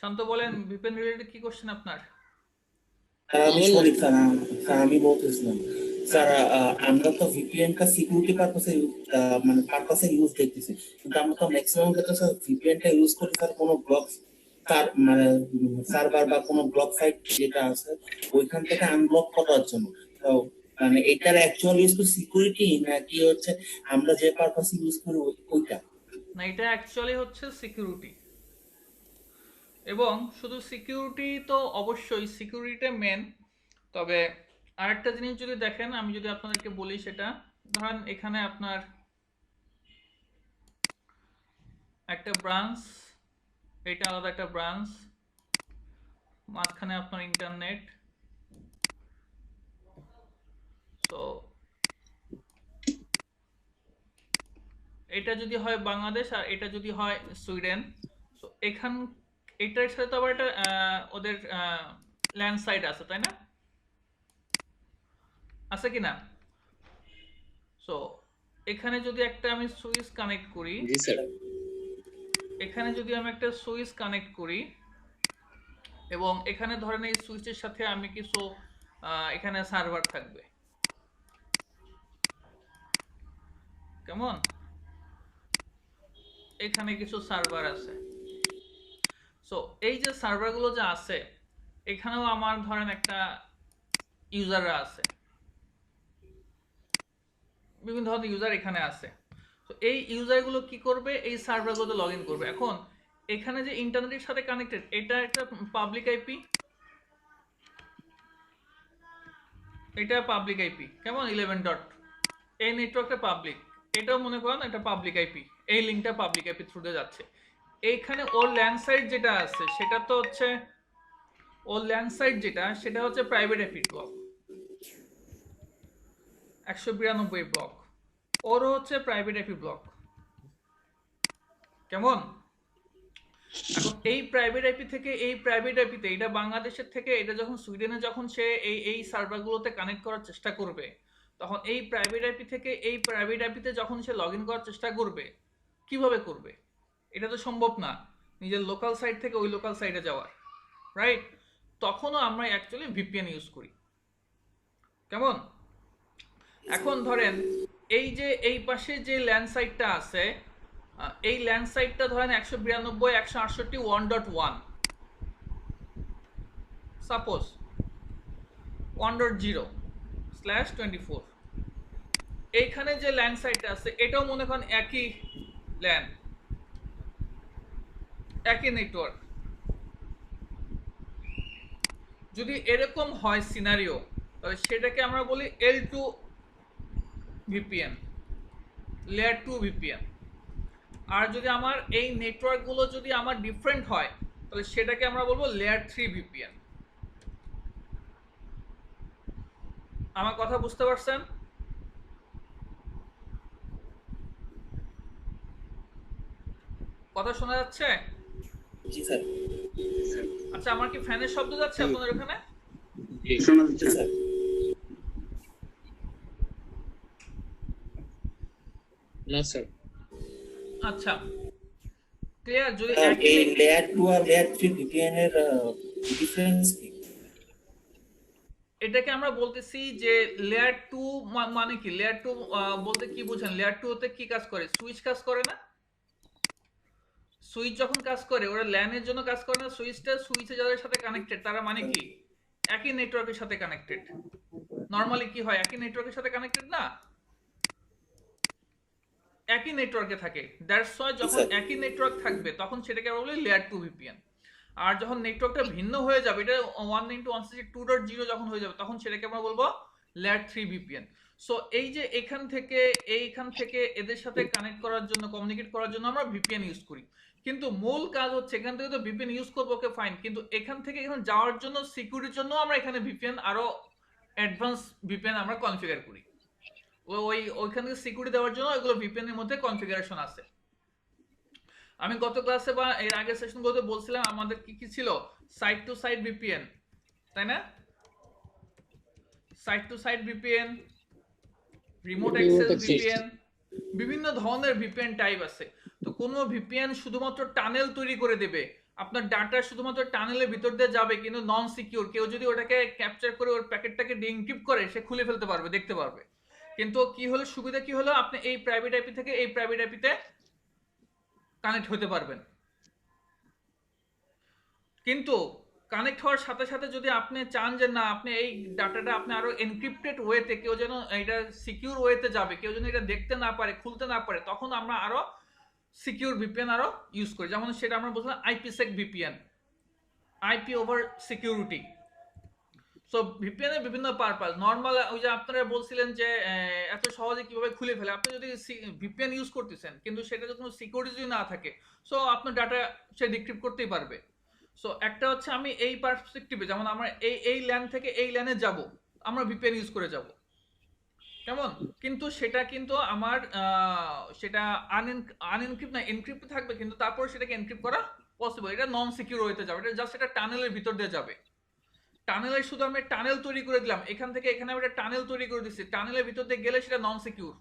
শান্ত বলেন, VPN related কি question আপনার? আমি সরি স্যার, আমি বলতেছিলাম স্যার, আমরা তো ভিপিএন টা সিকিউরিটি পারপাসে মানে পারপাসে ইউজ দেখতেছি, কিন্তু আমরা তো ম্যাক্সিমাম ক্ষেত্রে স্যার ভিপিএন টা ইউজ করি স্যার কোনো ব্লক তার মানে সার্ভার বা কোনো ব্লক সাইট যেটা আছে ওইখান থেকে আনব্লক করার জন্য। তো মানে এটার অ্যাকচুয়াল ইউজ তো সিকিউরিটি নাকি হচ্ছে আমরা যে পারপাসে ইউজ করি ওইটা? না, এটা অ্যাকচুয়ালি হচ্ছে সিকিউরিটি। এবং শুধু সিকিউরিটি তো অবশ্যই সিকিউরিটি মেন, তবে আরেকটা জিনিস যদি দেখেন, আমি যদি আপনাদেরকে বলি সেটা, ধরেন এখানে আপনার একটা ব্রাঞ্চ, এটা আলাদা একটা ব্রাঞ্চ, মাঝখানে আপনার ইন্টারনেট। তো এটা যদি হয় বাংলাদেশ আর এটা যদি হয় সুইডেন, তো এখান এটার সাথে তো আবার একটা ওদের ল্যান্ড সাইড আছে, তাই না? আছে কি না? সো এখানে যদি একটা আমি সুইচ কানেক্ট করি, জি স্যার। এখানে যদি আমি একটা সুইচ কানেক্ট করি এবং এখানে ধরেন এই সুইচের সাথে আমি কিছু এখানে সার্ভার থাকবে, কেমন? এখানে কিছু সার্ভার আছে। সো এই যে সার্ভারগুলো যে আছে, এখানেও আমার ধরেন একটা ইউজাররা আছে, বিভিন্ন ধরনের ইউজার এখানে আছে। তো এই ইউজারগুলো কি করবে, এই সার্ভারগুলোতে লগ ইন করবে। এখন এখানে যে ইন্টারনেটের সাথে কানেক্টেড, এটা একটা পাবলিক আইপি, এটা পাবলিক আইপি, কেমন? 11 ডট, এই নেটওয়ার্কটা পাবলিক, এটাও মনে করেন একটা পাবলিক আইপি, এই লিঙ্কটা পাবলিক আইপি থ্রুতে যাচ্ছে। এইখানে ওর ল্যান্ড সাইট যেটা আছে সেটা তো হচ্ছে, ওর ল্যান্ড সাইট যেটা সেটা হচ্ছে প্রাইভেট আইপি ব্লক 192 ব্লক, ওরও হচ্ছে প্রাইভেট আইপি ব্লক, কেমন? এখন এই প্রাইভেট আইপি থেকে এই প্রাইভেট আইপিতে, এটা বাংলাদেশের থেকে এটা যখন সুইডেনে যখন সে এই সার্ভারগুলোতে কানেক্ট করার চেষ্টা করবে, তখন এই প্রাইভেট আইপি থেকে এই প্রাইভেট আইপিতে যখন সে লগ ইন করার চেষ্টা করবে, কিভাবে করবে? এটা তো সম্ভব না নিজের লোকাল সাইট থেকে ওই লোকাল সাইটে যাওয়ার, রাইট? তখনও আমরা অ্যাকচুয়ালি ভিপিএন ইউজ করি, কেমন? এখন ধরেন এই যে এই পাশে যে ল্যান্ড সাইটটা আছে, এই ল্যান্ড সাইটটা ধরেন 192.168.1.1, সাপোজ 1.0/24, এইখানে যে ল্যান্ড সাইটটা আছে এটাও মনে করেন একই ল্যান্ড, একই নেটওয়ার্ক। যদি এরকম হয় সিনারিও, তাহলে সেটাকে আমরা বলি L2 ভিপিএন, লেয়ার 2 ভিপিএন। আর যদি আমার এই নেটওয়ার্কগুলো যদি আমার ডিফারেন্ট হয়, তাহলে সেটাকে আমরা বলবো লেয়ার 3 ভিপিএন। আমার কথা বুঝতে পারছেন? কথা শোনা যাচ্ছে? জি স্যার। আচ্ছা, আমার কি ফ্যানের শব্দ যাচ্ছে আপনাদের ওখানে? শোনা যাচ্ছে স্যার। না স্যার। আচ্ছা, ক্লিয়ার? যদি স্যার, একই এই লেয়ার 2 আর লেয়ার 3 ভিপিএন এর ডিফারেন্স কি? এটাকে আমরা বলতেছি যে লেয়ার 2 মানে কি? লেয়ার 2 বলতে কি বুঝেন? লেয়ার 2 তে কি কাজ করে? সুইচ কাজ করে না? সুইচ যখন কাজ করে ওরা ল্যানের জন্য কাজ করে না, সুইচটা সুইচে যাদের সাথে কানেক্টেড তারা মানে কি একই নেটওয়ার্কের সাথে কানেক্টেড। নরমালি কি হয়, একই নেটওয়ার্কের সাথে কানেক্টেড না, একই নেটওয়ার্কে থাকে। দ্যাটস ওয়াই জি যখন স্যার। একই নেটওয়ার্ক থাকবে তখন সেটাকে আমরা বলি লেয়ার 2 ভিপিএন। আর যখন নেটওয়ার্কটা ভিন্ন হয়ে যাবে, এটা 192.168.2.0 যখন হয়ে যাবে, তখন সেটাকে আমরা বলবো লেয়ার 3 ভিপিএন। সো এই যে এখান থেকে এইখান থেকে এদের সাথে কানেক্ট করার জন্য, কমিউনিকেট করার জন্য আমরা ভিপিএন ইউজ করি। কিন্তু মূল কাজ হচ্ছে এখান থেকে তো ভিপিএন ইউজ করবো, ওকে ফাইন, কিন্তু এখান থেকে এখানে যাওয়ার জন্য সিকিউরিটির জন্য আমরা এখানে ভিপিএন আরো অ্যাডভান্স ভিপিএন আমরা কনফিগার করি। ওইখান থেকে সিকিউরিটি দেওয়ার জন্য এগুলো ভিপিএন এর মধ্যে কনফিগারেশন আছে। আমি গত ক্লাসে বা এর আগের সেশনগুলোতে বলছিলাম আমাদের কি কি ছিল, সাইট টু সাইট ভিপিএন, তাই না? Site to site VPN, remote access VPN, বিভিন্ন ধরনের ভিপিএন টাইপ আছে। তো কোনো ভিপিএন শুধুমাত্র টানেল তৈরি করে দেবে, আপনার ডাটা শুধুমাত্র টানেলের ভিতর দিয়ে যাবে, কিন্তু নন সিকিউর। কেউ যদি ওটাকে ক্যাপচার করে ওর প্যাকেটটাকে ডিএনক্রিপ্ট করে, সে খুলে ফেলতে পারবে, দেখতে পারবে। কিন্তু কি হলো, সুবিধা কি হলো, আপনি এই প্রাইভেট আইপি থেকে এই প্রাইভেট আইপিতে কানেক্ট হতে পারবেন। কিন্তু কানেক্ট হওয়ার সাথে সাথে যদি আপনি চান যে না, আপনি এই ডাটাটা আপনি আরো এনক্রিপ্টেড ওয়েতে, কেউ যেন এটা সিকিউর ওয়েতে যাবে, কেউ যেন এটা দেখতে না পারে, খুলতে না পারে, তখন আমরা আরো সিকিউর ভিপিএন আরো ইউজ করি। যেমন সেটা আমরা বলছিলাম IPsec VPN, IP over security. So VPN এর বিভিন্ন পারপাস। নর্মাল ওই যে আপনারা বলছিলেন যে এত সহজে কিভাবে খুলে ফেলে, আপনি যদি ভিপিএন ইউজ করতেছেন কিন্তু সেটাতে কোনো সিকিউরিটি যদি না থাকে, সো আপনার ডাটা সে ডিক্রিপ্ট করতেই পারবে। সো একটা হচ্ছে আমি এই পার্সপেক্টিভে, যেমন আমরা এই ল্যান থেকে এই ল্যানে যাব, আমরা ভিপিএন ইউজ করে যাব, কেমন? কিন্তু সেটা কিন্তু আমার সেটা আনএনক্রিপ্ট না, এনক্রিপ্ট থাকবে, কিন্তু তারপর সেটাকে এনক্রিপ্ট করা পসিবল। এটা নন সিকিউর হইতে যাবে, এটা জাস্ট এটা টানেলের ভিতর দিয়ে যাবে। টানেলের শুধু আমি টানেল তৈরি করে দিলাম, এখান থেকে এখানে আমি একটা টানেল তৈরি করে দিচ্ছি, টানেলের ভিতর দিয়ে গেলে সেটা নন সিকিউর।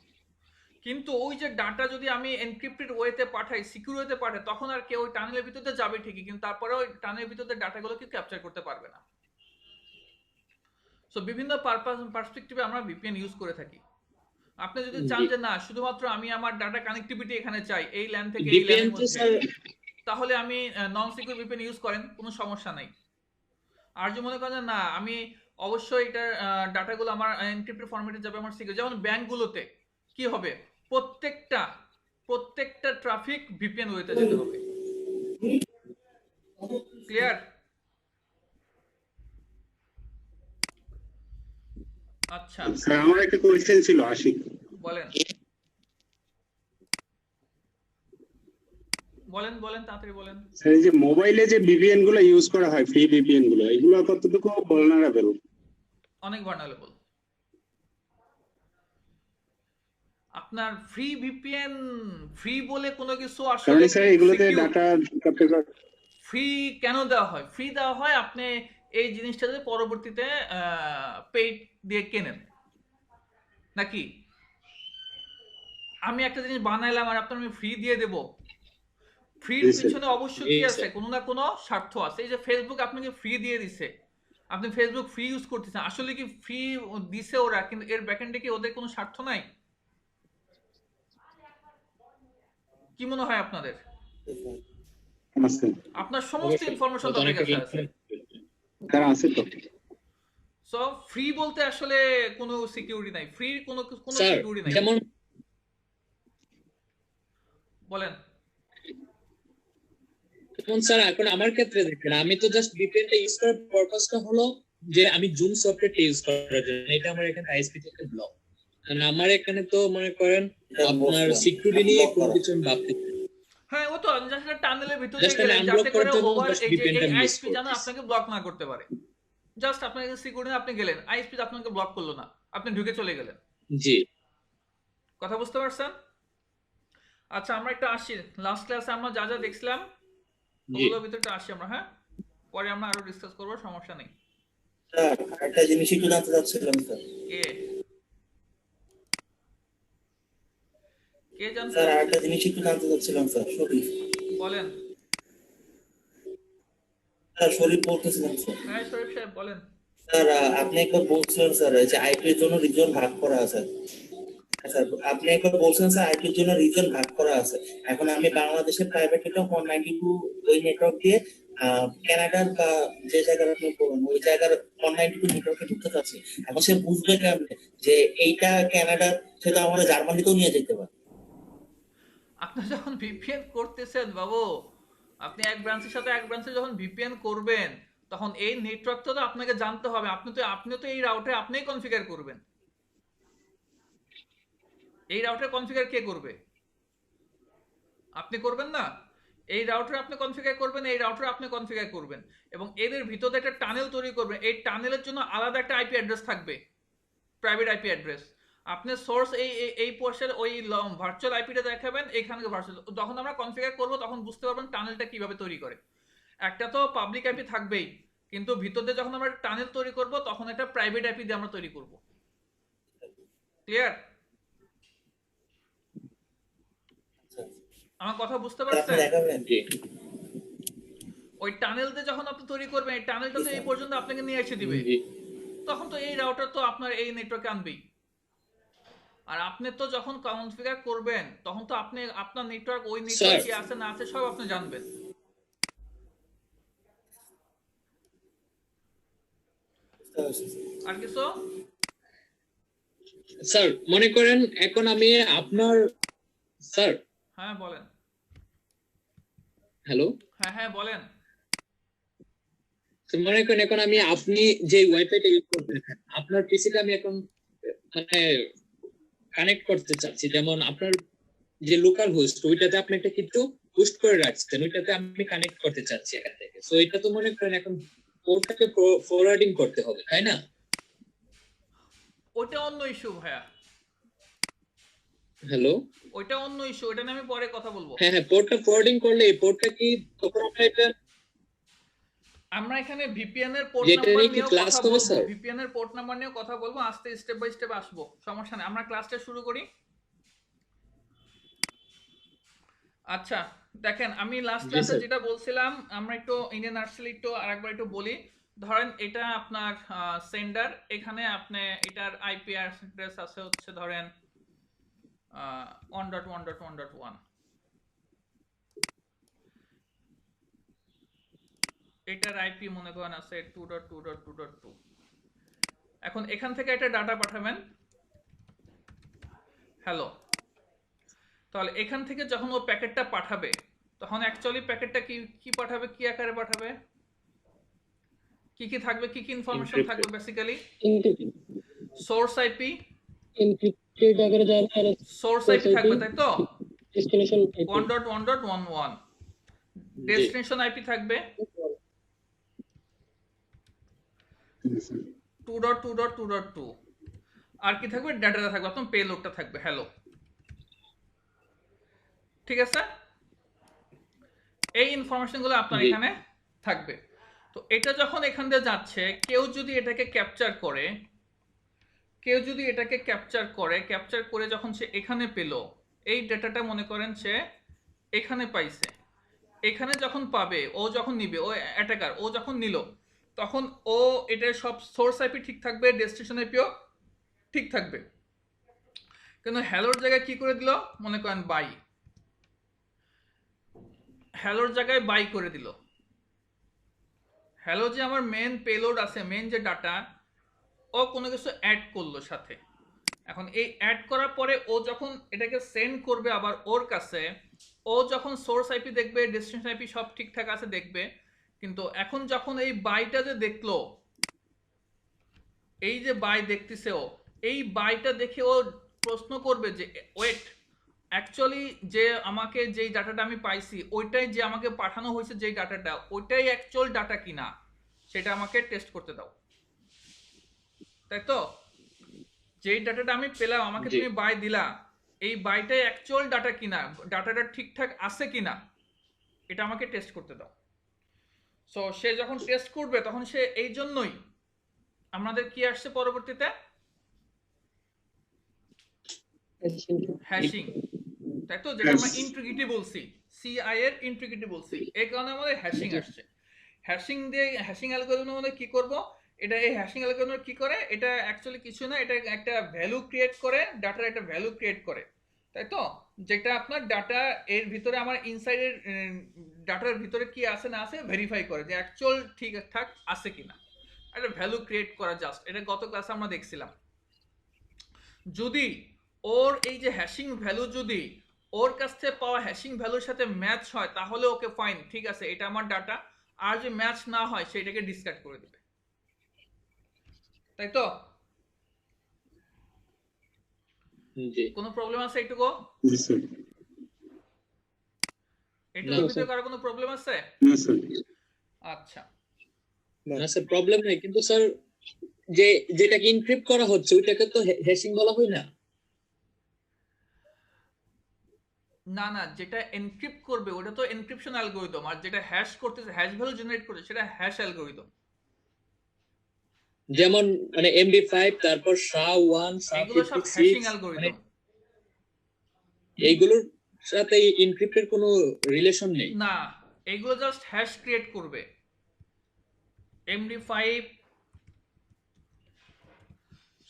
কিন্তু ওই যে ডাটা যদি আমি এনক্রিপ্টেড ওয়েতে পাঠাই, সিকিউর ওয়েতে পাঠাই, তখন আর কেউ ওই টানেলের ভিতর দিয়ে যাবে ঠিকই, কিন্তু তারপরে ওই টানেলের ভিতর দিয়ে ডাটাগুলোকে ক্যাপচার করতে পারবে না। সো বিভিন্ন পার্সপেক্টিভে আমরা ভিপিএন ইউজ করে থাকি। আপনি যদি চান যে না, শুধুমাত্র আমি আমার ডাটা কানেক্টিভিটি এখানে চাই, এই ল্যান থেকে এই VPN ল্যানের তো মধ্যে, স্যার তাহলে আমি নন সিকিউর ভিপিএন ইউজ করেন, কোনো সমস্যা নাই। আর যে মনে করেন না, আমি অবশ্যই এটার ডাটাগুলো আমার এনক্রিপ্টেড ফরম্যাটে যাবে, আমার সিকিউর। যেমন ব্যাংকগুলোতে কি হবে, প্রত্যেকটা ট্রাফিক ভিপিএন ওয়েতে যেতে হবে। ক্লিয়ার? আচ্ছা, স্যার আমার একটা কোয়েশ্চেন ছিল আশিক বলেন বলেন বলেন, তাড়াতাড়ি বলেন। স্যার, এই যে মোবাইলে যে ভিপিএন গুলো ইউজ করা হয়, ফ্রি ভিপিএন গুলো, এগুলো কতটুকু ভালনারেবল? অনেক ভার্নারেবল। আপনার ফ্রি ভিপিএন, ফ্রি বলে কোনো কিছু কারণ আসলে স্যার এগুলোতে সিকিউর। Data capture. ফ্রি কেন দেওয়া হয়? ফ্রি দেওয়া হয় আপনি এই জিনিসটা যদি পরবর্তীতে পেইড দিয়ে কেনেন, নাকি আমি একটা জিনিস বানাইলাম আর আপনার আমি ফ্রি দিয়ে দেব? ফ্রির জি স্যার। পিছনে অবশ্যই কি আছে, কোনো না কোনো স্বার্থ আছে। এই যে ফেসবুক আপনাকে ফ্রি দিয়ে দিছে, আপনি ফেসবুক ফ্রি ইউজ করতেছেন, আসলে কি ফ্রি দিছে ওরা, কিন্তু এর ব্যাকএন্ডে কি ওদের কোনো স্বার্থ নাই? কি মনে হয় আপনাদের? আছে আপনার সমস্ত ইনফরমেশন তো আপনার কাছে আছে। স্যার, আছে তো। সো ফ্রি বলতে আসলে কোনো সিকিউরিটি নাই, ফ্রি কোনো স্যার সিকিউরিটি নাই। যেমন বলেন। যেমন স্যার এখন আমার ক্ষেত্রে দেখেন, আমি তো জাস্ট ভিপিএনটা ইউজ করার পারপাসটা হলো যে আমি জুম সফটওয়্যারটা ইউজ করার জন্য, এটা আমার এখানে আইএসপি থেকে ব্লক। মানে আমার এখানে তো মনে করেন আপনার সিকিউরিটি নিয়ে কোনো কিছু আমি ভাবতে হ্যাঁ, ও তো জাস্ট টানেলের ভিতরে জাস্ট আমি গেলেন, আনব্লক যাতে করে করার জন্য ওভার জাস্ট এই যে ভিপিএনটা এই ইউজ আইএসপি যেন করতেছি। আপনাকে ব্লক না করতে পারে। জাস্ট আপনাকে সিকিউরিটি আপনি গেলেন, আইএসপি আপনাকে ব্লক করলো না, আপনি ঢুকে চলে গেলেন। জি কথা বুঝতে পারছেন? আচ্ছা, আমরা একটা আসি, লাস্ট ক্লাসে আমরা যা যা দেখছিলাম জি ওগুলোর ভিতরে আসি আমরা, হ্যাঁ, পরে আমরা আরো ডিসকাস করবো, সমস্যা নেই। স্যার একটা জিনিস একটু জানতে চাচ্ছিলাম স্যার। কে কে জানতে স্যার চাচ্ছেন? একটা জিনিস একটু জানতে চাচ্ছিলাম স্যার, শরীফ। বলেন। স্যার শরীফ বলতেছিলাম স্যার। হ্যাঁ শরীফ সাহেব বলেন। স্যার আপনি একবার বলছিলেন স্যার যে আইপির জন্য রিজন ভাগ করা আছে। স্যার আপনি একবার বলছেন স্যার আইপির জন্য রিজন ভাগ করা আছে। এখন আমি বাংলাদেশের প্রাইভেট নেটওয়ার্ক 192 ওই নেটওয়ার্ক দিয়ে কানাডার বা যে জায়গার আপনি বলেন ওই জায়গার 192 নেটওয়ার্কে ঢুকতে চাচ্ছি। এখন সে বুঝবে কেমনে যে এইটা কানাডার, সেটা আমাদের জার্মানিতেও নিয়ে যেতে পারে। আপনি যখন ভিপিএন করতেছেন বাবু, আপনি এক ব্রাঞ্চের সাথে এক ব্রাঞ্চে যখন ভিপিএন করবেন, তখন এই নেটওয়ার্কটা তো আপনাকে জানতে হবে। আপনিও তো এই রাউটে আপনিই কনফিগার করবেন। এই রাউটের কনফিগার কে করবে? আপনি করবেন না? এই রাউটার আপনি কনফিগার করবেন, এই রাউটার আপনি কনফিগার করবেন, এবং এদের ভিতরে একটা টানেল তৈরি করবেন। এই টানেলের জন্য আলাদা একটা আইপি অ্যাড্রেস থাকবে, প্রাইভেট আইপি অ্যাড্রেস। আপনি সোর্স এই পোর্শনের ওই ভার্চুয়াল আইপিটা দেখাবেন, এখানে ভার্চুয়াল। যখন আমরা কনফিগার করব তখন বুঝতে পারবেন টানেলটা কিভাবে তৈরি করে। একটা তো পাবলিক আইপি থাকবেই, কিন্তু ভিতর দিয়ে যখন আমরা টানেল তৈরি করব তখন একটা প্রাইভেট আইপি দিয়ে আমরা তৈরি করব। ক্লিয়ার? আমার কথা বুঝতে স্যার আপনি পারছেন? দেখাবেন? জি ওই টানেল দিয়ে যখন আপনি তৈরি করবেন, এই টানেলটা তো এই পর্যন্ত আপনাকে নিয়ে এসে দিবে, জি তখন তো এই রাউটার তো আপনার এই নেটওয়ার্কে আনবেই। আর আপনি তো যখন কনফিগার করবেন তখন তো আপনি আপনার নেটওয়ার্ক ওই স্যার নেটওয়ার্কে আছে না আছে সব আপনি জানবেন। আর কিছু? স্যার মনে করেন এখন আমি আপনার স্যার হ্যাঁ বলেন। হ্যালো হ্যাঁ হ্যাঁ বলেন। মনে করেন এখন আমি আপনি যে ওয়াইফাইটা ইউজ করতেছেন আপনার পিসিটা আমি এখন মানে কানেক্ট করতে চাচ্ছি, যেমন আপনার যে লোকাল হোস্ট ওইটাতে আপনি একটা কিন্তু হোস্ট করে রাখছেন, ওইটাতে আমি কানেক্ট করতে চাচ্ছি এখান থেকে। সো এটা তো মনে করেন এখন পোর্টটাকে ফরওয়ার্ডিং করতে হবে, তাই না? ওইটা অন্য ইস্যু ভাইয়া, হ্যালো ওইটা অন্য ইস্যু, ওইটা নিয়ে আমি পরে কথা বলবো। হ্যাঁ হ্যাঁ, পোর্টটা ফরওয়ার্ডিং করলে এই পোর্টটা কি তখন আমরা এটা আমরা এখানে ভিপিএন এর পোর্ট যেটা নাম্বার নিয়ে কি নিয়ে ক্লাস কথা হবে বলবো, স্যার? ভিপিএন এর পোর্ট নাম্বার নিয়ে কথা বলবো, আস্তে স্টেপ বাই স্টেপ আসবো, সমস্যা নেই। আমরা ক্লাসটা শুরু করি। আচ্ছা দেখেন, আমি লাস্ট জি ক্লাসে স্যার। যেটা বলছিলাম, আমরা একটু ইন্ডিয়ান আর্টসেল একটু আরেকবার একটু বলি। ধরেন এটা আপনার সেন্ডার, এখানে আপনি এটার আইপি অ্যাড্রেস আছে হচ্ছে ধরেন 1.1.1.1, এটার আইপি মনে করেন আছে 2.2.2.2। এখন এখান থেকে একটা ডাটা পাঠাবেন, হ্যালো। তাহলে এখান থেকে যখন ও প্যাকেটটা পাঠাবে তখন অ্যাকচুয়ালি প্যাকেটটা কি কি পাঠাবে, কি আকারে পাঠাবে, কি কি থাকবে, কি কি ইনফরমেশন থাকবে? বেসিক্যালি সোর্স আইপি, এনক্রিপ্টেড আকারে যাবে আর সোর্স আইপি থাকবে, তাই তো? Destination IP 1.1.11। ডেস্টিনেশন আইপি থাকবে 2.2.2.2। আর কি থাকবে? ডাটাটা থাকবে, আপনার পেলোডটা থাকবে হ্যালো, ঠিক আছে? এই ইনফরমেশনগুলো আপনার জি এখানে থাকবে। তো এটা যখন এখান দিয়ে যাচ্ছে, কেউ যদি এটাকে ক্যাপচার করে, কেউ যদি এটাকে ক্যাপচার করে যখন সে এখানে পেল, এই ডেটাটা মনে করেন সে এখানে পাইছে, এখানে যখন পাবে, ও যখন নিবে, ও অ্যাটাকার ও যখন নিল, তখন ও এটার সব সোর্স আইপি ঠিক থাকবে, ডেস্টিনেশন আইপিও ঠিক থাকবে, কিন্তু হ্যালোর জায়গায় কি করে দিল, মনে করেন বাই, হ্যালোর জায়গায় বাই করে দিল। হ্যালো যে আমার মেন পেলোড আছে, মেন যে ডাটা, ও কোনো কিছু অ্যাড করলো সাথে। এখন এই অ্যাড করার পরে ও যখন এটাকে সেন্ড করবে আবার ওর কাছে, ও যখন সোর্স আইপি দেখবে, ডেস্টিনেশন আইপি সব ঠিকঠাক আছে দেখবে, কিন্তু এখন যখন এই বাইটা যে দেখলো, এই যে বাই দেখতেছে ও, এই বাইটা দেখে ও প্রশ্ন করবে যে ওয়েট, অ্যাকচুয়ালি যে আমাকে যেই ডাটাটা আমি পাইছি ওইটাই যে আমাকে পাঠানো হয়েছে, যেই ডাটাটা ওইটাই অ্যাকচুয়াল ডাটা কিনা সেটা আমাকে টেস্ট করতে দাও, তাই তো? যেই ডাটাটা আমি পেলাম, আমাকে জি তুমি বাই দিলা, এই বাইটাই অ্যাকচুয়াল ডাটা কিনা, ডাটাটা ঠিকঠাক আছে কিনা, এটা আমাকে টেস্ট করতে দাও। সো সে যখন টেস্ট করবে তখন সে এই জন্যই আমাদের কি আসছে পরবর্তীতে, হ্যাশিং, তাই তো? যেটা আমরা ইন্টিগ্রিটি বলছি, সিআই এর ইন্টিগ্রিটি বলছি, এই কারণে আমাদের হ্যাশিং আসছে। হ্যাশিং দিয়ে, হ্যাশিং অ্যালগরিদমের মধ্যে কি করব, এটা এই হ্যাশিং অ্যালগরিদম কি করে, এটা অ্যাকচুয়ালি কিছু না, এটা একটা ভ্যালু ক্রিয়েট করে, ডাটার একটা ভ্যালু ক্রিয়েট করে, তাই তো? যেটা আপনার ডাটা এর ভিতরে আমার ইনসাইডের ডাটার ভিতরে কি আছে না আছে ভেরিফাই করে যে অ্যাকচুয়াল ঠিকঠাক আছে কিনা, একটা ভ্যালু ক্রিয়েট করা জাস্ট। এটা গত ক্লাসে আমরা দেখছিলাম। যদি ওর এই যে হ্যাশিং ভ্যালু যদি ওর কাছ থেকে পাওয়া হ্যাশিং ভ্যালুর সাথে ম্যাচ হয় তাহলে ওকে ফাইন, ঠিক আছে, এটা আমার ডাটা। আর যে ম্যাচ না হয় সেটাকে ডিসকার্ড করে দেবে, তাই তো? জি কোনো প্রবলেম আছে এইটুকু? জি স্যার। এইটুকুর ভিতরে কারো কোনো প্রবলেম আছে? না স্যার। আচ্ছা, না স্যার প্রবলেম নেই, কিন্তু স্যার যে যেটাকে ইনক্রিপ্ট করা হচ্ছে ওইটাকে তো হ্যাশিং বলা হয় না? না না, যেটা এনক্রিপ্ট করবে ওটা তো এনক্রিপশন অ্যালগরিদম, আর যেটা হ্যাশ করতেছে, হ্যাশ ভ্যালু জেনারেট করছে, সেটা হ্যাশ অ্যালগরিদম। যেমন মানে MD5 তারপর SHA-1 এগুলো সব হ্যাশিং SHA-56 মানে অ্যালগরিদম। এইগুলোর সাথে ইনক্রিপ্টের কোনো রিলেশন নেই? না, এইগুলো জাস্ট হ্যাশ ক্রিয়েট করবে, MD5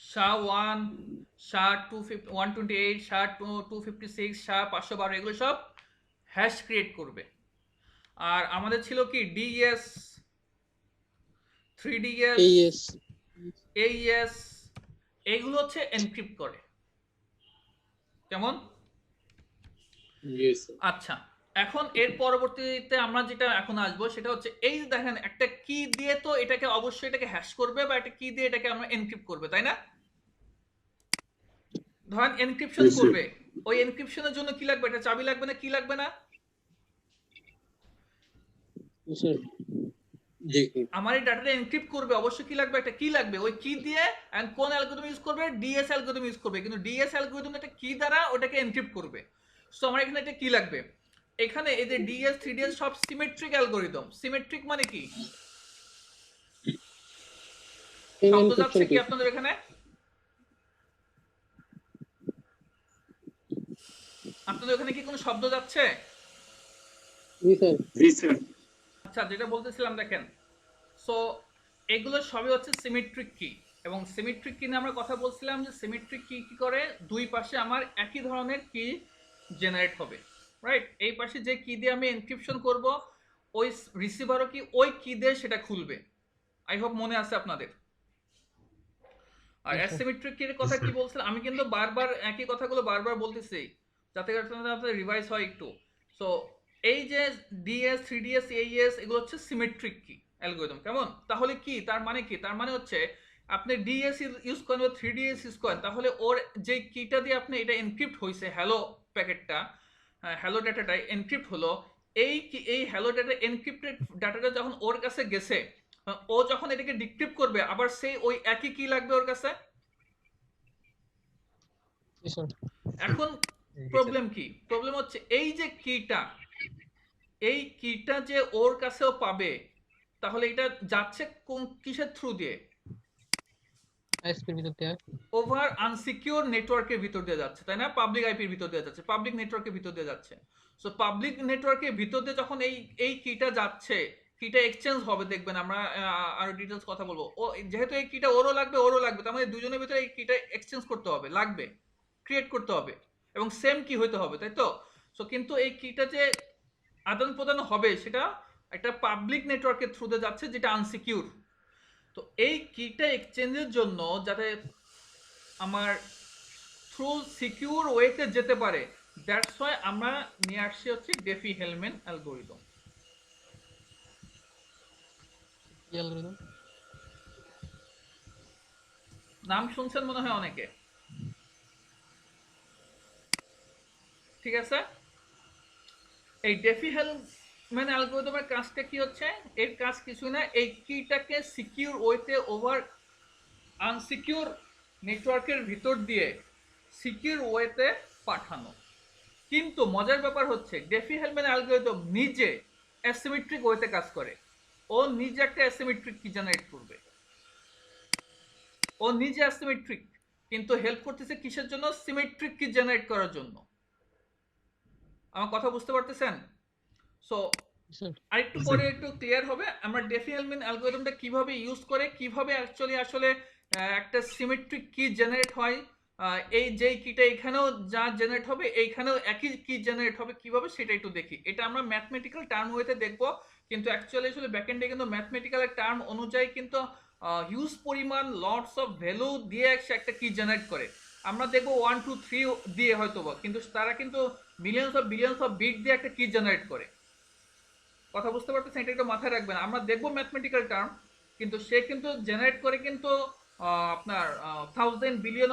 SHA-1 SHA-128 SHA-256 SHA-512 এগুলো সব হ্যাশ ক্রিয়েট করবে। আর আমাদের ছিল কি DES 3DS AES AES এগুলো হচ্ছে এনক্রিপ্ট করে। কেমন? Yes, sir. আচ্ছা, এখন এর পরবর্তীতে আমরা যেটা এখন আসবো সেটা হচ্ছে এই যে দেখেন একটা কি দিয়ে তো এটাকে অবশ্যই এটাকে হ্যাশ করবে বা একটা কি দিয়ে এটাকে আমরা এনক্রিপ্ট করবে, তাই না? ধরেন এনক্রিপশন Yes, sir. করবে, ওই এনক্রিপশনের জন্য কি লাগবে? এটা চাবি লাগবে না, কি লাগবে না? স্যার জি আমার এই ডাটাটা এনক্রিপ্ট করবে, অবশ্যই কি লাগবে? একটা কি লাগবে। ওই কি দিয়ে এন্ড কোন অ্যালগরিদম ইউজ করবে? ডিএস অ্যালগরিদম ইউজ করবে, কিন্তু ডিএস অ্যালগরিদম একটা কি দ্বারা ওটাকে এনক্রিপ্ট করবে। সো আমার এখানে একটা কি লাগবে, এখানে এই যে ডিএস 3DS সব সিমেট্রিক অ্যালগরিদম। সিমেট্রিক মানে কি? শব্দ যাচ্ছে কি আপনাদের এখানে? আপনাদের ওখানে কি কোনো শব্দ যাচ্ছে? জি স্যার জি স্যার। আচ্ছা, যেটা বলতেছিলাম দেখেন, সো এগুলো সবই হচ্ছে সিমেট্রিক কি, এবং সিমেট্রিক কি নিয়ে আমরা কথা বলছিলাম যে সিমেট্রিক কি কি করে, দুই পাশে আমার একই ধরনের কি জেনারেট হবে, রাইট? এই পাশে যে কি দিয়ে আমি এনক্রিপশন করব, ওই রিসিভারও কি ওই কি দিয়ে সেটা খুলবে। আই হোপ মনে আছে আপনাদের। আর অ্যাসিমেট্রিক কির কথা কি বলছিলাম, আমি কিন্তু বারবার একই কথাগুলো বারবার বলতেছি যাতে আপনাদের রিভাইজ হয় একটু। সো এই যে ডিএস 3DS AES এগুলো হচ্ছে সিমেট্রিক কি অ্যালগরিদম। কেমন? তাহলে কি তার মানে কি? তার মানে হচ্ছে আপনি ডিএস ইউজ করেন বা 3DS ইউজ করেন, তাহলে ওর যে কিটা দিয়ে আপনি এটা এনক্রিপ্ট হয়েছে, হ্যালো প্যাকেটটা, হ্যালো ডাটাটা এনক্রিপ্ট হলো, এই হ্যালো ডাটা এনক্রিপ্টেড ডাটাটা যখন ওর কাছে গেছে, ও যখন এটাকে ডিক্রিপ্ট করবে আবার সেই ওই একই কি লাগবে ওর কাছে। জি স্যার এখন প্রবলেম কি? প্রবলেম হচ্ছে এই যে কিটা, এই কিটা যে ওর কাছেও পাবে, তাহলে এটা যাচ্ছে কোন কিসের থ্রু দিয়ে? আইএসপির ভিতর দিয়ে ওভার আনসিকিউর নেটওয়ার্কের ভিতর দিয়ে যাচ্ছে, তাই না? পাবলিক আইপির ভিতর দিয়ে যাচ্ছে, পাবলিক নেটওয়ার্কের ভিতর দিয়ে যাচ্ছে। সো পাবলিক নেটওয়ার্কের ভিতর দিয়ে যখন এই কিটা যাচ্ছে, কিটা এক্সচেঞ্জ হবে, দেখবেন আমরা আরো ডিটেলস কথা বলবো। ও যেহেতু এই কিটা ওরও লাগবে, তার মানে দুজনের ভিতরে এই কিটা এক্সচেঞ্জ করতে হবে, লাগবে, ক্রিয়েট করতে হবে, এবং সেম কি হইতে হবে, তাই তো? সো কিন্তু এই কিটা যে আদান প্রদান হবে সেটা একটা পাবলিক নেটওয়ার্কের থ্রুতে যাচ্ছে, যেটা আনসিকিউর। তো এই কিটা এক্সচেঞ্জের জন্য যাতে আমার থ্রু সিকিউর ওয়েতে যেতে পারে, দ্যাটস ওয়াই আমরা নিয়ে আসছি হচ্ছে ডেফি-হেলম্যান অ্যালগরিদম। কি অ্যালগরিদম নাম শুনছেন মনে হয় অনেকে, ঠিক আছে? এই ডেফি-হেলম্যান অ্যালগরিদমের কাজটা কি হচ্ছে? এর কাজ কিছু না, এই কিটাকে সিকিউর ওয়েতে ওভার আনসিকিউর নেটওয়ার্কের ভিতর দিয়ে সিকিউর ওয়েতে পাঠানো। কিন্তু মজার ব্যাপার হচ্ছে ডেফি-হেলম্যান অ্যালগরিদম নিজে অ্যাসিমেট্রিক ওয়েতে কাজ করে। ও নিজে একটা অ্যাসিমেট্রিক কি জেনারেট করবে, ও নিজে অ্যাসিমেট্রিক, কিন্তু হেল্প করতেছে কিসের জন্য? সিমেট্রিক কি জেনারেট করার জন্য। আমার কথা বুঝতে পারতেছেন? সো স্যার আরেকটু পরে একটু ক্লিয়ার হবে আমরা ডেফি-হেলম্যান অ্যালগরিদমটা কিভাবে ইউজ করে, কিভাবে অ্যাকচুয়ালি আসলে একটা সিমেট্রিক কি জেনারেট হয়, এই যেই কিটা এখানেও যা জেনারেট হবে এইখানেও একই কি জেনারেট হবে, কিভাবে সেটা একটু দেখি। এটা আমরা ম্যাথমেটিক্যাল টার্ম ওয়েতে দেখব, কিন্তু অ্যাকচুয়ালি আসলে ব্যাকএন্ডে কিন্তু ম্যাথমেটিক্যাল টার্ম অনুযায়ী কিন্তু হিউজ পরিমাণ লটস অফ ভ্যালু দিয়ে একটা কি জেনারেট করে। আমরা দেখবো 1 2 3 দিয়ে হয়তো, কিন্তু তারা কিন্তু বিলিয়ন্স অফ বিট দিয়ে একটা কি জেনারেট করে। কথা বুঝতে পারতেছেন? এটা একটু মাথায় রাখবেন। আমরা দেখবো ম্যাথমেটিক্যাল টার্ম, কিন্তু সে কিন্তু জেনারেট করে কিন্তু আপনার মিলিয়ন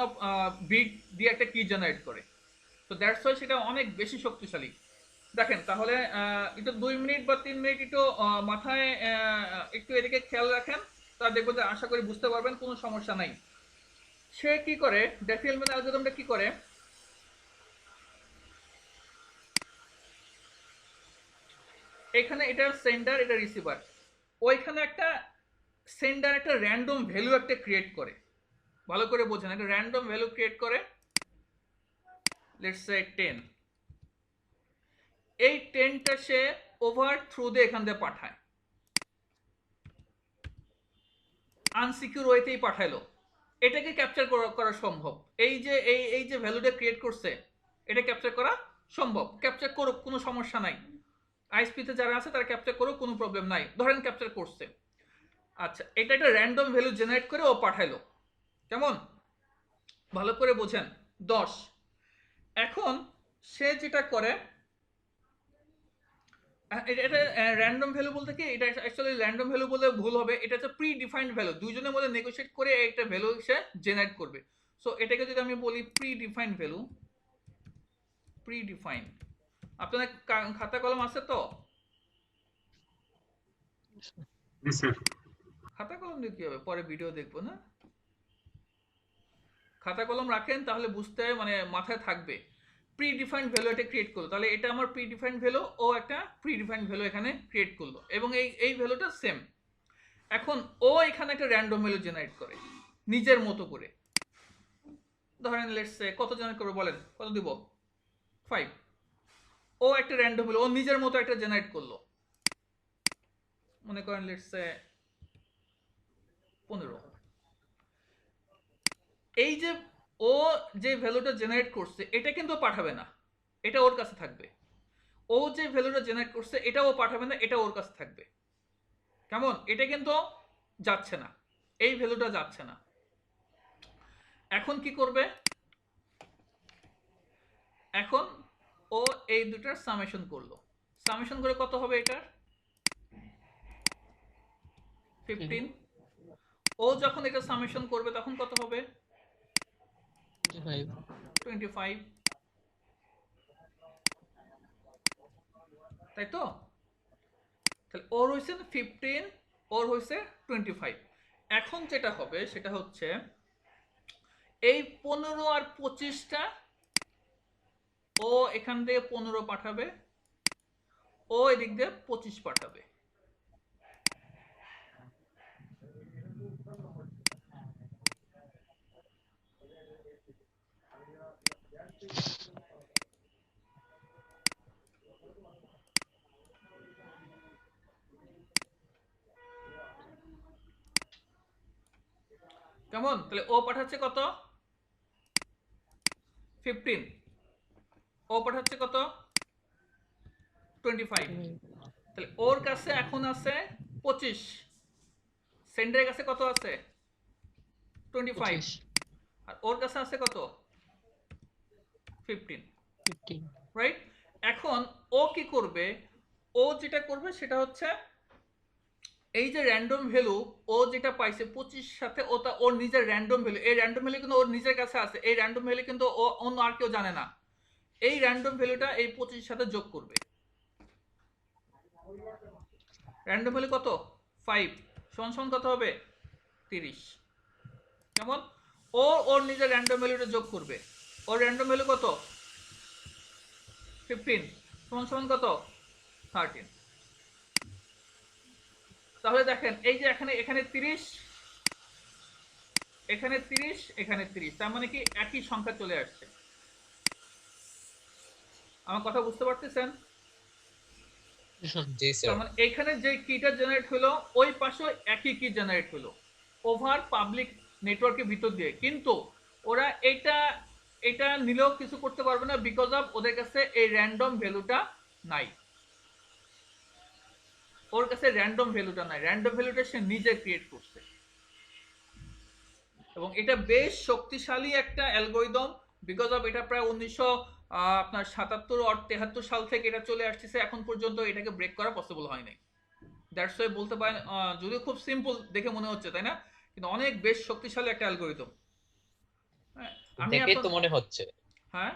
অফ বিট দিয়ে একটা কি জেনারেট করে। তো দ্যাটস ওয়াই সেটা অনেক বেশি শক্তিশালী। দেখেন তাহলে একটু 2 মিনিট বা 3 মিনিট একটু মাথায় একটু এদিকে খেয়াল রাখেন, তা দেখবো যে আশা করি বুঝতে পারবেন, কোনো সমস্যা নাই। সে কি করে, ডেফি-হেলম্যান অ্যালগরিদমটা কি করে, এখানে এটা সেন্ডার, এটা রিসিভার, ওইখানে একটা সেন্ডার একটা র্যান্ডম ভ্যালু একটা ক্রিয়েট করে। ভালো করে বোঝেন, একটা র্যান্ডম ভ্যালু ক্রিয়েট করে, লেটস সে 10। এই 10টা সে ওভার থ্রু দিয়ে এখান দিয়ে পাঠায়, আনসিকিউর ওয়েতেই পাঠাইলো, এটাকে ক্যাপচার করা সম্ভব। এই যে ভ্যালুটা ক্রিয়েট করছে এটা ক্যাপচার করা সম্ভব। ক্যাপচার করুক, কোনো সমস্যা নাই। আইএসপিতে যারা আছে তারা ক্যাপচার করুক, কোনো প্রবলেম নাই। ধরেন ক্যাপচার করছে, আচ্ছা এটা একটা র্যান্ডম ভ্যালু জেনারেট করে ও পাঠাইলো। কেমন, ভালো করে বোঝেন। 10। এখন সে যেটা করে, এটা র্যান্ডম ভ্যালু বলতে কি, এটা অ্যাকচুয়ালি র্যান্ডম ভ্যালু বলে ভুল হবে, এটা হচ্ছে প্রি ডিফাইন্ড ভ্যালু। দুইজনের মধ্যে নেগোশিয়েট করে একটা ভ্যালু সে জেনারেট করবে। সো এটাকে যদি আমি বলি pre defined value, pre defined, আপনাদের খাতা কলম আছে তো? খাতা কলম দিয়ে কি হবে, পরে ভিডিও দেখবো না। খাতা কলম রাখেন তাহলে বুঝতে মানে মাথায় থাকবে। প্রি ডিফাইন্ড ভ্যালু এটা ক্রিয়েট করলো, তাহলে এটা আমার প্রি ডিফাইন্ড ভ্যালু, ও একটা প্রি ডিফাইন্ড ভ্যালু এখানে ক্রিয়েট করলো, এবং এই ভ্যালুটা সেম। এখন ও এখানে একটা র্যান্ডম ভ্যালু জেনারেট করে নিজের মতো করে। ধরেন লেটস সে কত জেনারেট করবে বলেন, কত দিব? 5। ও একটা র্যান্ডম ভ্যালু ও নিজের মতো একটা জেনারেট করলো, মনে করেন লেটস সে 15। এই যে ও যে ভ্যালুটা জেনারেট করছে এটা কিন্তু পাঠাবে না, এটা ওর কাছে থাকবে। ও যে ভ্যালুটা জেনারেট করছে এটা ও পাঠাবে না, এটা ওর কাছে থাকবে। কেমন, এটা কিন্তু যাচ্ছে না, এই ভ্যালুটা যাচ্ছে না। এখন কি করবে, এখন ও এই দুটার সামেশন করলো। সামেশন করে কত হবে এটার? 15। ও যখন এটা সামেশন করবে তখন কত হবে? 25। তাই তো? তাহলে ওর হয়েছে 15, ওর হয়েছে 25। এখন যেটা হবে সেটা হচ্ছে এই 15 আর 25টা ও এখান থেকে 15 পাঠাবে, ও এদিক দিয়ে 25 পাঠাবে। কেমন, তাহলে ও পাঠাচ্ছে কত? 15। ও পাঠাচ্ছে কত? 25। তাহলে ওর কাছে এখন আছে 25, সেন্ডারের কাছে কত আছে? 25। আর ওর কাছে আছে কত? 15, রাইট? এখন ও কি করবে, ও যেটা করবে সেটা হচ্ছে এই যে র্যান্ডম ভ্যালু ও যেটা পাইছে 25 সাথে, ওর নিজের র্যান্ডম ভ্যালু, এই র্যান্ডম ভ্যালু কিন্তু ওর নিজের কাছে আছে, এই র্যান্ডম ভ্যালু কিন্তু ও অন্য আর কেউ জানে না। এই র্যান্ডম ভ্যালুটা এই 25 সাথে যোগ করবে। র্যান্ডম ভ্যালু কত? 5 সমান সমান কত হবে? 30। কেমন, ও ওর নিজের র্যান্ডম ভ্যালুটা যোগ করবে। ওর র্যান্ডম ভ্যালু কত? 15 সমান সমান কত? 13। তাহলে দেখেন এই যে এখানে 30, এখানে 30, এখানে 30, তার মানে কি একই সংখ্যা চলে আসছে। আমার কথা বুঝতে পারতেছেন? জি স্যার। তার মানে এখানে যে কিটা জেনারেট হলো ওই পাশে একই কি জেনারেট হলো ওভার পাবলিক নেটওয়ার্কের ভিতর দিয়ে, কিন্তু ওরা এটা নিলেও কিছু করতে পারবে না, বিকজ অফ ওদের কাছে এই র্যান্ডম ভ্যালুটা নাই। ওর কাছে র্যান্ডম ভ্যালুটা নাই, র্যান্ডম ভ্যালুটা সে নিজে ক্রিয়েট করছে। এবং এটা বেশ শক্তিশালী একটা অ্যালগরিদম, বিকজ অফ এটা প্রায় 1977 আর 73 সাল থেকে এটা চলে আসতেছে, এখন পর্যন্ত এটাকে ব্রেক করা পসিবল হয় নাই। দ্যাটস ওয়াই বলতে পারেন, যদিও খুব সিম্পল দেখে মনে হচ্ছে তাই না, কিন্তু অনেক বেশ শক্তিশালী একটা অ্যালগরিদম। দেখেই তো মনে হচ্ছে, হ্যাঁ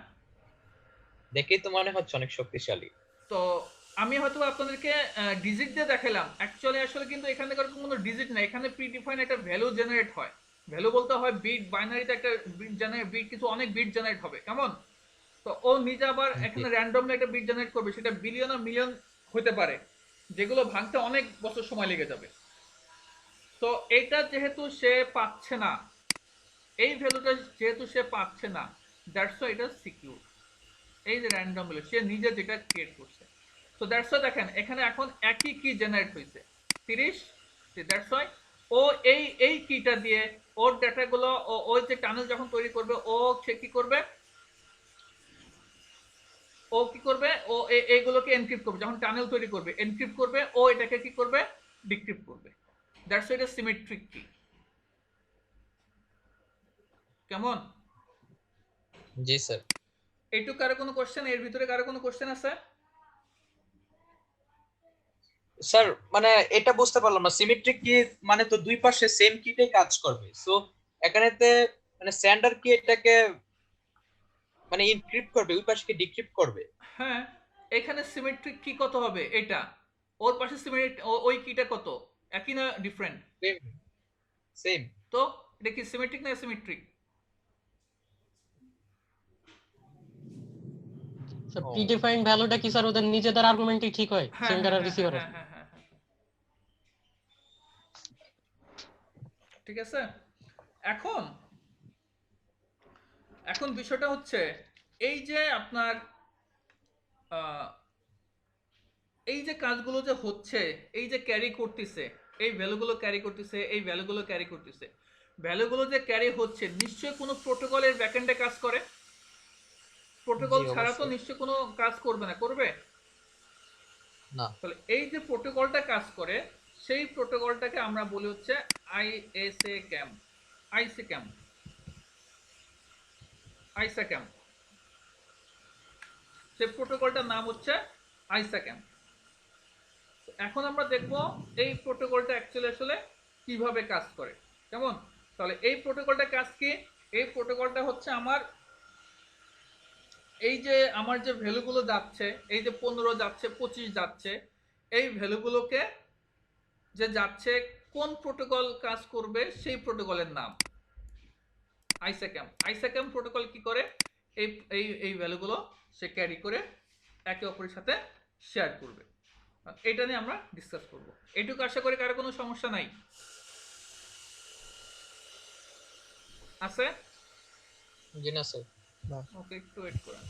দেখেই তো মনে হচ্ছে অনেক শক্তিশালী। তো আমি হয়তো আপনাদেরকে ডিজিট দিয়ে দেখালাম, অ্যাকচুয়ালি আসলে কিন্তু এখানে কোনো ডিজিট নাই, এখানে প্রিডিফাইন একটা ভ্যালু জেনারেট হয়। ভ্যালু বলতে হয় বিট, বাইনারিতে একটা বিট জেনারেট, বিট কিছু অনেক বিট জেনারেট হবে। কেমন, তো ও নিজে আবার এখানে র্যান্ডমলি একটা বিট জেনারেট করবে, সেটা বিলিয়ন আর মিলিয়ন হতে পারে, যেগুলো ভাঙতে অনেক বছর সময় লেগে যাবে। তো এটা যেহেতু সে পাচ্ছে না, এই ভ্যালুটা যেহেতু সে পাচ্ছে না, দ্যাটস ওয়াই এটা সিকিউর। এই যে র্যান্ডম ভ্যালু সে নিজে যেটা ক্রিয়েট করছে, তো সো দ্যাটস ওয়াই দেখেন এখানে এখন একই কি জেনারেট হয়েছে 30, দ্যাটস ওয়াই ও এই কিটা দিয়ে ওর ডেটাগুলো ওই যে টানেল যখন তৈরি করবে সে কি করবে, ও এইগুলোকে এনক্রিপ্ট করবে, যখন টানেল তৈরি করবে এনক্রিপ্ট করবে, ও এটাকে কি করবে, ডিক্রিপ্ট করবে। দ্যাটস ওয়াই এটা সিমেট্রিক কি। কেমন? জি স্যার। এইটুকু কারো কোনো কোশ্চেন, এর ভিতরে কারো কোনো কোশ্চেন আছে? স্যার মানে এটা বুঝতে পারলাম না, সিমেট্রিক কি মানে তো দুই পাশে সেম কিটাই কাজ করবে, সো এখানেতে মানে সেন্ডার কি এটাকে মানে ইনক্রিপ্ট করবে, ওই পাশে কি ডিক্রিপ্ট করবে? হ্যাঁ, এখানে সিমেট্রিক কি কত হবে, এটা ওর পাশে ওই কিটা কত, একই না ডিফারেন্ট? Same same. তো এটা কি সিমেট্রিক না অ্যাসিমেট্রিক? স্যার প্রিডিফাইন্ড ভ্যালুটা কি স্যার ওদের নিজেদের আর্গুমেন্টই ঠিক হয় হ্যাঁ সেন্ডার আর হ্যাঁ রিসিভারের? হ্যাঁ হ্যাঁ হ্যাঁ হ্যাঁ। ঠিক আছে। এখন বিষয়টা হচ্ছে এই যে আপনার এই যে কাজগুলো যে হচ্ছে, এই যে ক্যারি করতেছে, এই ভ্যালুগুলো ক্যারি করতেছে, এই ভ্যালুগুলো ক্যারি করতেছে, ভ্যালুগুলো যে ক্যারি হচ্ছে নিশ্চয়ই কোনো প্রোটোকলের ব্যাকএন্ডে কাজ করে। প্রোটোকল জি, ছাড়া তো অবশ্যই। নিশ্চয়ই কোনো কাজ করবে না, করবে না। তাহলে এই যে প্রোটোকলটা কাজ করে সেই প্রোটোকলটাকে আমরা বলি হচ্ছে ISA-CAM, ISA-CAM, ISA-CAM। সেই প্রোটোকলটার নাম হচ্ছে ISA-CAM। এখন আমরা দেখব এই প্রোটোকলটা অ্যাকচুয়ালি আসলে কিভাবে কাজ করে। কেমন? তাহলে এই প্রোটোকলটা কাজ কি? এই প্রোটোকলটা হচ্ছে আমার আমার যে ভ্যালুগুলো যাচ্ছে, এই যে 15 যাচ্ছে, 25 যাচ্ছে, এই ভ্যালুগুলোকে যে যাচ্ছে কোন প্রোটোকল কাজ করবে সেই প্রোটোকলের নাম ISA-CAM। ISA-CAM প্রোটোকল কি করে, এই ভ্যালুগুলো সে ক্যারি করে একে অপরের সাথে শেয়ার করবে। এটা নিয়ে আমরা ডিসকাস করব। এটুকু আশা করি কারো কোনো সমস্যা নাই আছে? জি না স্যার। ওকে, একটু ওয়েট করেন।